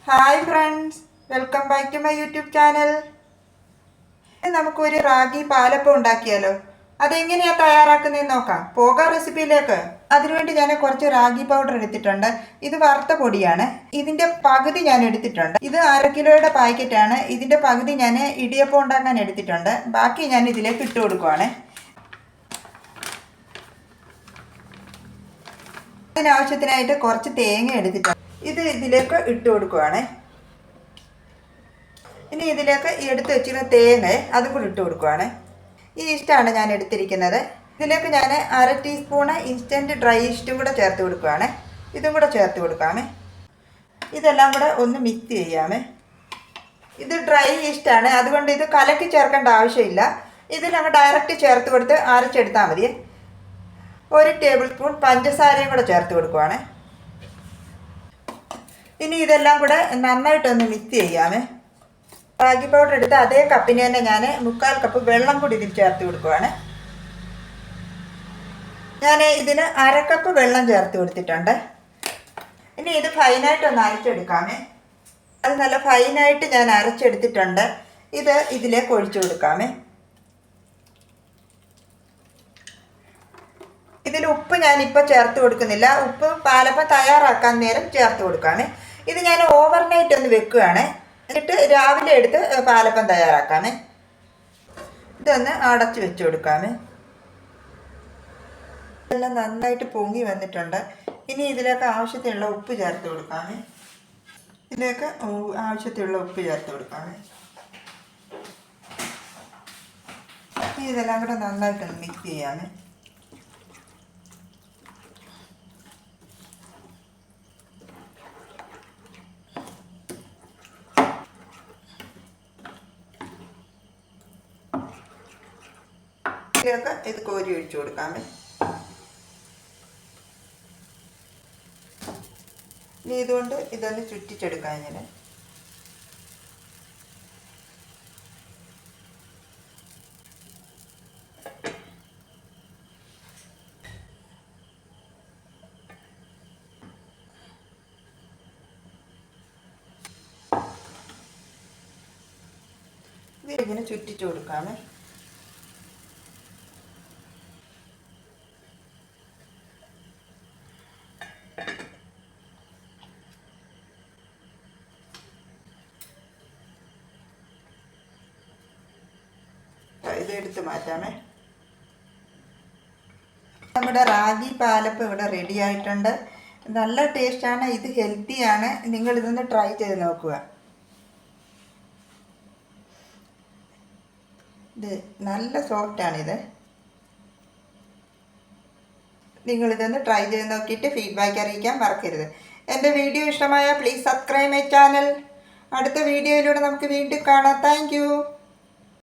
Hi friends, welcome back to my YouTube channel. നമുക്കൊരു റാഗി പാലപ്പം ഉണ്ടാക്കിയാലോ? അതെങ്ങനെയാണ് തയ്യാറാക്കുന്നതെന്ന് നോക്കാം. പോകാം റെസിപ്പിയിലേക്ക്. അതിനുവേണ്ടി ഞാൻ കുറച്ച് റാഗി പൗഡർ എടുത്തിട്ടുണ്ട്. ഇത് വറുത്ത പൊടിയാണ്. ഇതിൻ്റെ പകുതി ഞാൻ എടുത്തിട്ടുണ്ട്. ഇത് 1/2 കിലോയുടെ പാക്കറ്റാണ്. ഇതിൻ്റെ പകുതി ഞാൻ ഇടിയപ്പം ഉണ്ടാക്കാൻ എടുത്തിട്ടുണ്ട്. ബാക്കി ഞാൻ ഇതിലേക്ക് ഇട്ട് കൊടുക്കുവാണ്. അതിനാവശ്യത്തിനായിട്ട് കുറച്ച് തേങ്ങ എടുത്തിട്ടുണ്ട്. ഇത് ഇതിലേക്ക് ഇട്ട് കൊടുക്കുവാണ്. ഇനി ഇതിലേക്ക് എടുത്ത് വെച്ചിരുന്ന തേങ്ങ അതും കൂടി ഇട്ട് കൊടുക്കുവാണ്. ഈ ഇഷ്ടമാണ് ഞാൻ എടുത്തിരിക്കുന്നത്. ഇതിലേക്ക് ഞാൻ 1/2 ടീസ്പൂണ് ഇൻസ്റ്റൻറ്റ് ഡ്രൈ ഈസ്റ്റും കൂടെ ചേർത്ത് കൊടുക്കുവാണ്. ഇതും കൂടെ ചേർത്ത് കൊടുക്കാമേ. ഇതെല്ലാം കൂടെ ഒന്ന് മിക്സ് ചെയ്യാമേ. ഇത് ഡ്രൈ ഈസ്റ്റാണ്, അതുകൊണ്ട് ഇത് കലക്കി ചേർക്കേണ്ട ആവശ്യമില്ല. ഇതിലങ്ങ് ഡയറക്റ്റ് ചേർത്ത് കൊടുത്ത് അരച്ചെടുത്താൽ മതി. 1 ടേബിൾ സ്പൂൺ പഞ്ചസാരയും കൂടെ ചേർത്ത് കൊടുക്കുവാണ്. ഇനി ഇതെല്ലാം കൂടെ നന്നായിട്ടൊന്ന് മിക്സ് ചെയ്യാമേ. റാഗി പൗഡർ എടുത്ത് അതേ കപ്പിന് തന്നെ ഞാൻ 3/4 കപ്പ് വെള്ളം കൂടി ഇതിൽ ചേർത്ത് കൊടുക്കുവാണ്. ഞാൻ ഇതിന് 1/2 കപ്പ് വെള്ളം ചേർത്ത് കൊടുത്തിട്ടുണ്ട്. ഇനി ഇത് ഫൈനായിട്ടൊന്ന് അരച്ചെടുക്കാമേ. അത് നല്ല ഫൈനായിട്ട് ഞാൻ അരച്ചെടുത്തിട്ടുണ്ട്. ഇത് ഇതിലേക്ക് ഒഴിച്ചു കൊടുക്കാമേ. ഇതിൽ ഉപ്പ് ഞാനിപ്പോൾ ചേർത്ത് കൊടുക്കുന്നില്ല. ഉപ്പ് പാലപ്പം തയ്യാറാക്കാൻ നേരം ചേർത്ത് കൊടുക്കാമേ. ഇത് ഞാൻ ഓവർനൈറ്റ് ഒന്ന് വെക്കുകയാണ്. എന്നിട്ട് രാവിലെ എടുത്ത് പാലപ്പം തയ്യാറാക്കാമേ. ഇതൊന്ന് അടച്ച് വെച്ച് കൊടുക്കാമേ. ഇതെല്ലാം നന്നായിട്ട് പൊങ്ങി വന്നിട്ടുണ്ട്. ഇനി ഇതിലേക്ക് ആവശ്യത്തിനുള്ള ഉപ്പ് ചേർത്ത് കൊടുക്കാമേ. ഇതിലേക്ക് ആവശ്യത്തിനുള്ള ഉപ്പ് ചേർത്ത് കൊടുക്കാമേ. ഇനി ഇതെല്ലാം കൂടെ നന്നായിട്ടൊന്ന് മിക്സ് ചെയ്യാമേ. ഇതിലേക്ക് ഇത് കോരി ഒഴിച്ചു കൊടുക്കാമേ. ഇനി ഇതുകൊണ്ട് ഇതൊന്ന് ചുറ്റിച്ചെടുക്കാം. ഇങ്ങനെ ഇതിങ്ങനെ ചുറ്റിച്ചു കൊടുക്കാമേ. ഇതെടുത്ത് മാറ്റാമേ. നമ്മുടെ റാഗി പാലപ്പം ഇവിടെ റെഡി ആയിട്ടുണ്ട്. നല്ല ടേസ്റ്റാണ്. ഇത് ഹെൽത്തിയാണ്. നിങ്ങളിതൊന്ന് ട്രൈ ചെയ്ത് നോക്കുക. ഇത് നല്ല സോഫ്റ്റാണിത്. നിങ്ങളിതൊന്ന് ട്രൈ ചെയ്ത് നോക്കിയിട്ട് ഫീഡ്ബാക്ക് അറിയിക്കാൻ മറക്കരുത്. എൻ്റെ വീഡിയോ ഇഷ്ടമായാൽ പ്ലീസ് സബ്സ്ക്രൈബ് മൈ ചാനൽ. അടുത്ത വീഡിയോയിലൂടെ നമുക്ക് വീണ്ടും കാണാം. Thank you.